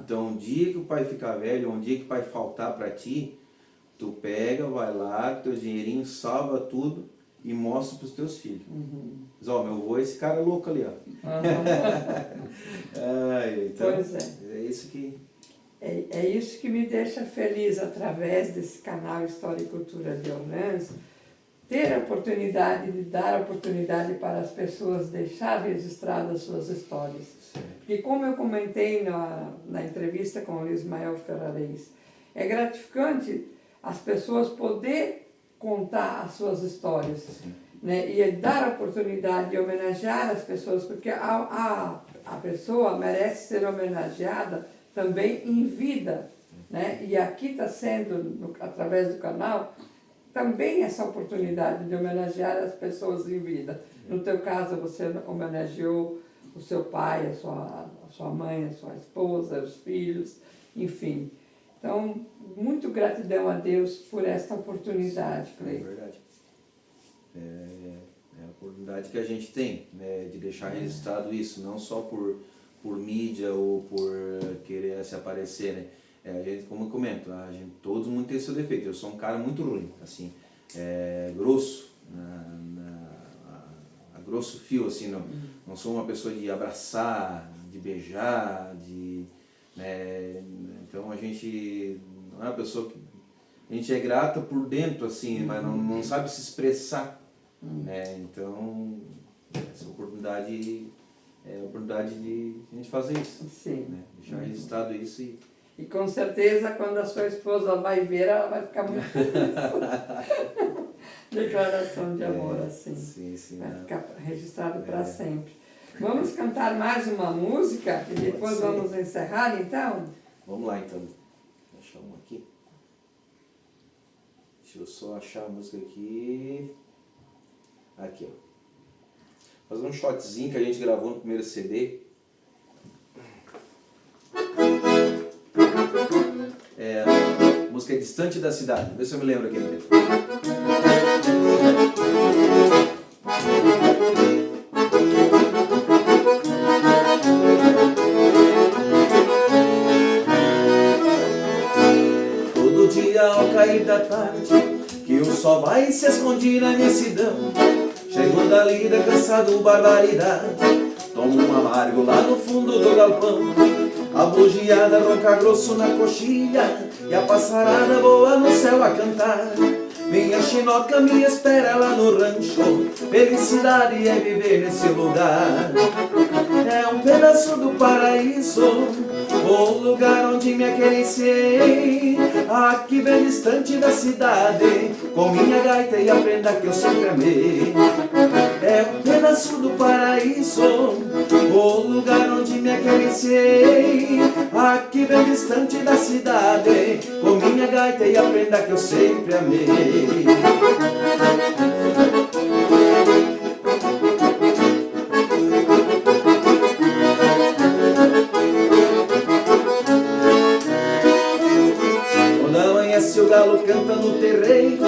Então, um dia que o pai ficar velho, um dia que o pai faltar para ti, tu pega, vai lá, teu dinheirinho, salva tudo e mostra para os teus filhos. Diz, meu avô é esse cara louco ali, ó. Então, pois é. É isso que... É isso que me deixa feliz, através desse canal História e Cultura de Orleans, ter a oportunidade de dar oportunidade para as pessoas deixar registradas as suas histórias. Porque como eu comentei na entrevista com o Ismael Ferrarez, é gratificante as pessoas poder contar as suas histórias, né? E dar a oportunidade de homenagear as pessoas, porque a pessoa merece ser homenageada também em vida, né? E aqui está sendo, através do canal, também essa oportunidade de homenagear as pessoas em vida. No teu caso, você homenageou o seu pai, a sua mãe, a sua esposa, os filhos, enfim. Então, muito gratidão a Deus por esta oportunidade, Cleiton. É verdade. É a oportunidade que a gente tem, né, de deixar registrado isso, não só por mídia ou por querer se aparecer, né? A gente, como eu comento, todo mundo tem seu defeito. Eu sou um cara muito ruim, assim, grosso, a grosso fio, assim, não sou uma pessoa de abraçar, de beijar, né, então a gente não é uma pessoa que a gente é grata por dentro, assim, mas não sabe se expressar, né? Então essa oportunidade é a oportunidade de a gente fazer isso. Sim. Né? Deixar registrado isso E com certeza quando a sua esposa vai ver, ela vai ficar muito feliz. Declaração de amor, assim. Sim, vai né? ficar registrado para sempre. Vamos cantar mais uma música e depois vamos encerrar, então? Vamos lá, então. Vou achar uma aqui. Deixa eu só achar a música aqui. Aqui, ó. Fazer um shotzinho que a gente gravou no primeiro CD. A música é Distante da Cidade. Vê se eu me lembro aqui. Todo dia ao cair da tarde, que o sol vai se esconde na imensidão. Chego da lida cansado, barbaridade, tomo um amargo lá no fundo do galpão. A bugiada ronca grosso na coxilha e a passarada voa no céu a cantar. Minha chinoca me espera lá no rancho, felicidade é viver nesse lugar. É um pedaço do paraíso, o lugar onde me acariciei. Aqui bem distante da cidade, com minha gaita e a prenda que eu sempre amei. É um pedaço do paraíso, o lugar onde me acariciei. Aqui bem distante da cidade, com minha gaita e a prenda que eu sempre amei. Quando amanhece o galo canta no terreiro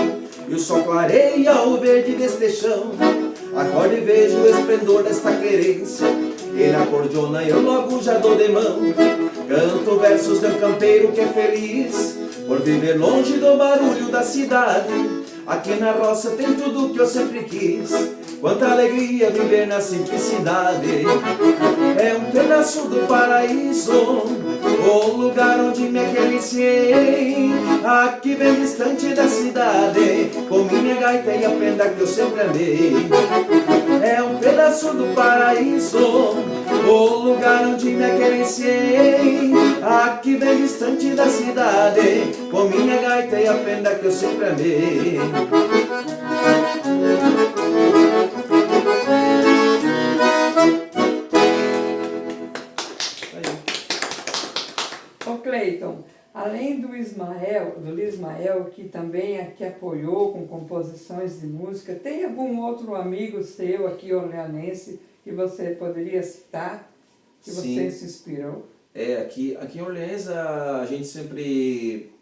e o sol clareia o verde deste chão, acordo e vejo o esplendor desta querência, e na cordiona eu logo já dou de mão. Canto versos de um campeiro que é feliz por viver longe do barulho da cidade. Aqui na roça tem tudo que eu sempre quis, quanta alegria viver na simplicidade. É um pedaço do paraíso, o lugar onde me acariciei. Aqui bem distante da cidade, com minha gaita e a prenda que eu sempre amei. É um pedaço do paraíso, o lugar onde me acariciei. Aqui bem distante da cidade, com minha gaita e a prenda que eu sempre amei. Ô Cleiton, além do Lismael, que também aqui apoiou com composições de música, tem algum outro amigo seu aqui orleanense que você poderia citar, que você se inspirou? Aqui em Orleans a gente sempre,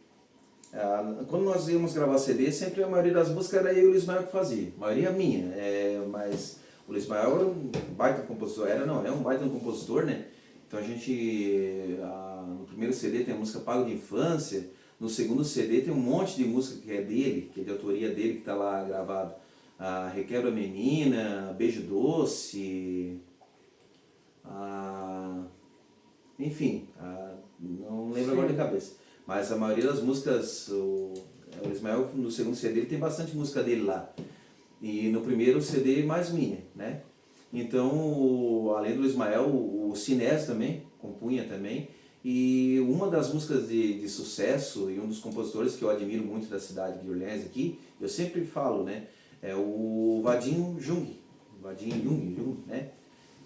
quando nós íamos gravar CD, sempre a maioria das músicas era eu e o Lismael que fazia, a maioria minha, mas o Lismael era um baita compositor, é um baita compositor, né? Então a gente, no primeiro CD tem a música Pago de Infância, no segundo CD tem um monte de música que é dele, que é de autoria dele, que está lá gravado. Requebra Menina, Beijo Doce, enfim, não lembro agora de cabeça. Mas a maioria das músicas, o Ismael no segundo CD ele tem bastante música dele lá. E no primeiro CD mais minha, né? Então, além do Ismael, o Sinés também, compunha também. E uma das músicas de sucesso e um dos compositores que eu admiro muito da cidade de Orleans aqui, eu sempre falo, né? É o Vadinho Jung. Vadinho Jung, né?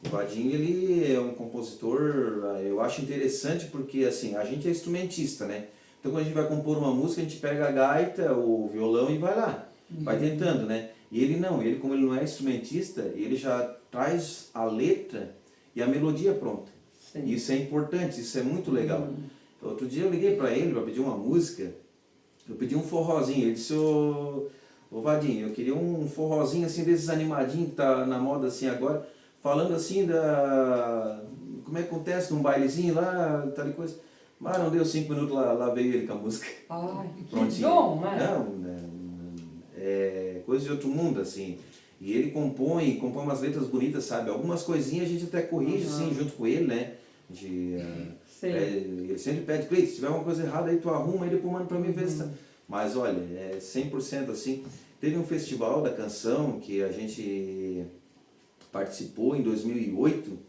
O Vadinho, ele é um compositor, eu acho interessante porque, assim, a gente é instrumentista, né? Então quando a gente vai compor uma música, a gente pega a gaita, o violão e vai lá, vai tentando, né? E ele não, ele como ele não é instrumentista, ele já traz a letra e a melodia pronta. Sim. Isso é importante, isso é muito legal. Outro dia eu liguei para ele para pedir uma música, eu pedi um forrozinho, ele disse, ô Vadinho, eu queria um forrozinho assim desses animadinhos que tá na moda assim agora, falando assim como é que acontece num bailezinho lá, tal e coisa. Mas não deu 5 minutos, lá veio ele com a música. Ai, que Prontinho. dom, né? Não, é coisa de outro mundo, assim. E ele compõe umas letras bonitas, sabe? Algumas coisinhas a gente até corrige, assim, junto com ele, né? Ele sempre pede, Cleiton, se tiver uma coisa errada aí tu arruma, ele manda pra mim ver se tá... Mas olha, é 100% assim. Teve um festival da canção que a gente participou em 2008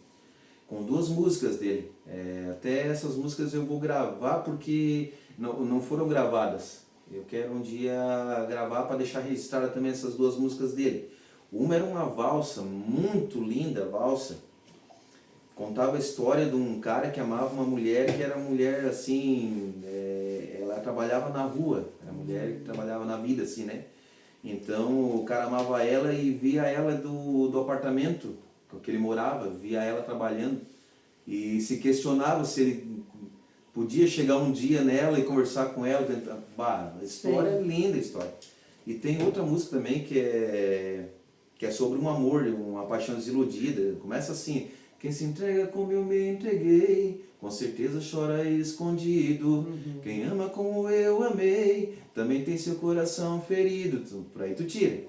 com 2 músicas dele. Até essas músicas eu vou gravar porque não foram gravadas. Eu quero um dia gravar para deixar registrada também essas 2 músicas dele. Uma era uma valsa, muito linda valsa. Contava a história de um cara que amava uma mulher que era mulher assim, ela trabalhava na rua, era mulher que trabalhava na vida assim, né? Então o cara amava ela e via ela do apartamento que ele morava, via ela trabalhando e se questionava se ele podia chegar um dia nela e conversar com ela. Bah, a história é linda, a história. E tem outra música também que é sobre um amor, uma paixão desiludida. Começa assim, quem se entrega como eu me entreguei, com certeza chora escondido. Quem ama como eu amei, também tem seu coração ferido. Por aí tu tira.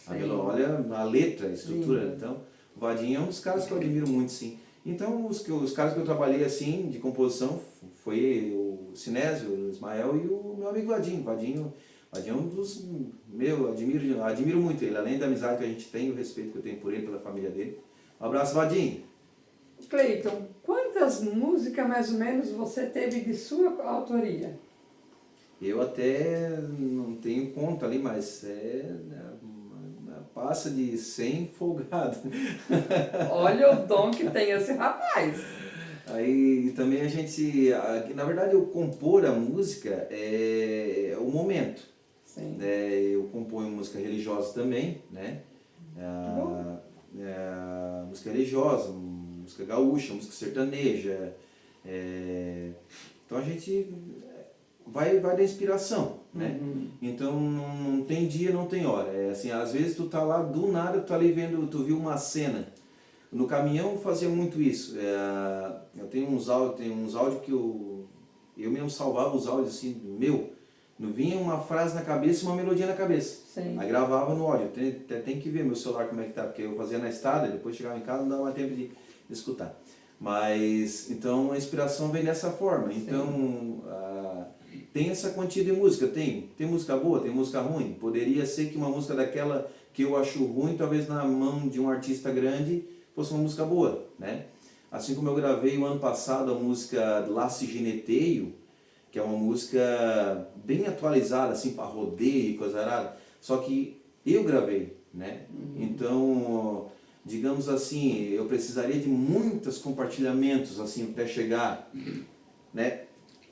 Olha a letra, a estrutura. Então, o Vadinho é um dos caras que eu admiro muito, sim. Então, os caras que eu trabalhei assim, de composição, foi o Sinésio, o Ismael e o meu amigo Vadinho. Vadinho é um dos... admiro muito ele. Além da amizade que a gente tem, o respeito que eu tenho por ele, pela família dele. Um abraço, Vadinho. Cleiton, quantas músicas mais ou menos você teve de sua autoria? Eu até não tenho conta ali, mas passa de 100 folgado. Olha o dom que tem esse rapaz. Aí também a gente, na verdade eu compor a música é o momento. Sim. Eu componho música religiosa também, né? Música religiosa, música gaúcha, música sertaneja. Então a gente vai da inspiração, né? Então não tem dia, não tem hora. Assim, às vezes tu tá lá do nada, tu tá ali vendo, tu viu uma cena. No caminhão eu fazia muito isso. Eu tenho uns áudios que eu mesmo salvava os áudios assim, não vinha uma frase na cabeça e uma melodia na cabeça. Sim. Aí gravava no áudio. Tem que ver meu celular como é que tá, porque eu fazia na estrada, depois chegava em casa não dava mais tempo de escutar. Mas, então a inspiração vem dessa forma. Sim. Então, tem essa quantia de música? Tem música boa, tem música ruim. Poderia ser que uma música daquela que eu acho ruim, talvez na mão de um artista grande, fosse uma música boa, né? Assim como eu gravei o ano passado a música Laço e Gineteio, que é uma música bem atualizada, assim, para rodeio e coisa arada. Só que eu gravei, né? Então, digamos assim, eu precisaria de muitos compartilhamentos, assim, até chegar, né?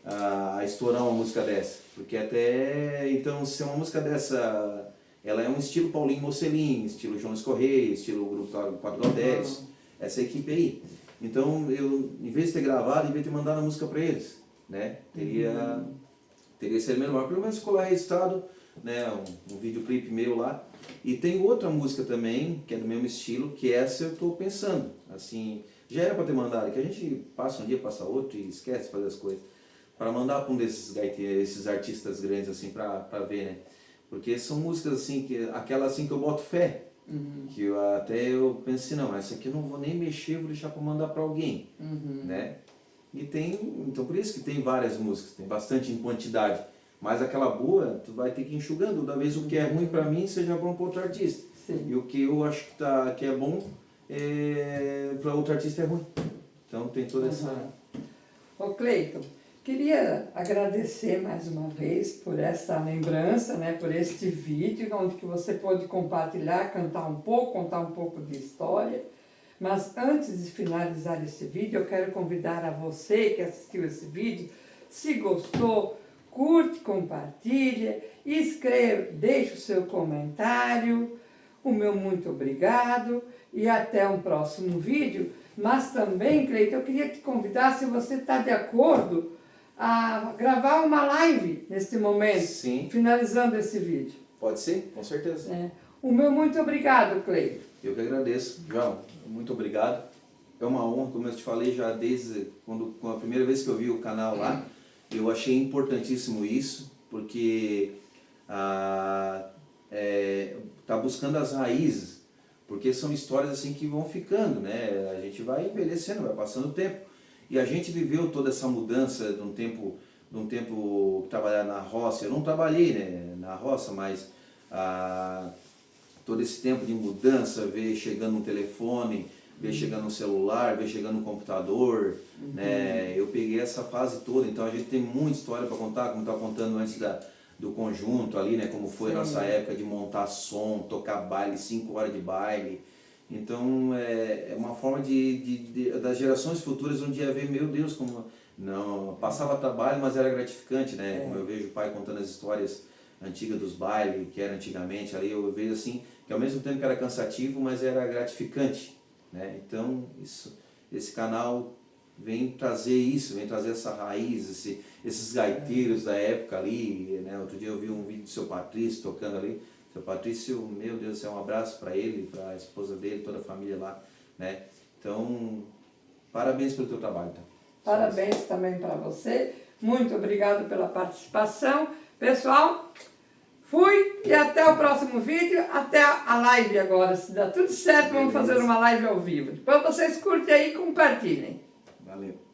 A estourar uma música dessa. Porque até, então, se é uma música dessa, ela é um estilo Paulinho Mocelin, estilo João Correia, estilo Grupo 4 Galderes, essa equipe aí. Então, eu, em vez de ter gravado, devia ter mandado a música para eles, né? Teria sido melhor. Pelo menos ficou lá registrado, né? Um videoclipe meu lá. E tem outra música também, que é do mesmo estilo, que essa eu estou pensando. Assim, já era para ter mandado, que a gente passa um dia, passa outro e esquece de fazer as coisas. Para mandar para um esses artistas grandes, assim, para ver, né? Porque são músicas, assim, aquela assim que eu boto fé. Que eu pensei, não, essa aqui eu não vou nem mexer, vou deixar para mandar para alguém, né? E então por isso que tem várias músicas, tem bastante em quantidade. Mas aquela boa, tu vai ter que ir enxugando. Da vez o que é ruim para mim seja bom para outro artista. Sim. E o que eu acho que é bom, para outro artista é ruim. Então tem toda essa... Ô Cleiton, queria agradecer mais uma vez por essa lembrança, né, por este vídeo, onde que você pôde compartilhar, cantar um pouco, contar um pouco de história. Mas antes de finalizar esse vídeo, eu quero convidar a você que assistiu esse vídeo, se gostou, curte, compartilha, escreva, deixe o seu comentário. O meu muito obrigado e até um próximo vídeo. Mas também, Cleiton, eu queria te convidar, se você está de acordo, a gravar uma live neste momento, Sim. finalizando esse vídeo. Pode ser, com certeza. O meu muito obrigado, Cleiton. Eu que agradeço. João, muito obrigado. É uma honra, como eu te falei já desde quando a primeira vez que eu vi o canal lá, eu achei importantíssimo isso, porque tá buscando as raízes, porque são histórias assim que vão ficando, né? A gente vai envelhecendo, vai passando o tempo. E a gente viveu toda essa mudança de um tempo trabalhar na roça. Eu não trabalhei, né, na roça, mas todo esse tempo de mudança, ver chegando um telefone, ver chegando um celular, ver chegando um computador, né? Eu peguei essa fase toda, então a gente tem muita história para contar, como eu estava contando antes do conjunto ali, né? Como foi a nossa época de montar som, tocar baile, 5 horas de baile. Então é uma forma das gerações futuras onde ia ver, meu Deus, como não passava trabalho, mas era gratificante, né? Como eu vejo o pai contando as histórias antigas dos bailes, que era antigamente ali, eu vejo assim, que ao mesmo tempo que era cansativo, mas era gratificante, né? Então esse canal vem trazer isso, vem trazer essa raiz, esses gaiteiros da época ali, né? Outro dia eu vi um vídeo do seu Patrício tocando ali. Seu Patrício, meu Deus do céu, um abraço para ele, para a esposa dele, toda a família lá, né? Então, parabéns pelo teu trabalho. Tá? Parabéns também para você. Muito obrigado pela participação. Pessoal, fui e até o próximo vídeo, até a live agora. Se dá tudo certo, vamos fazer uma live ao vivo. Depois vocês curtem aí e compartilhem. Valeu.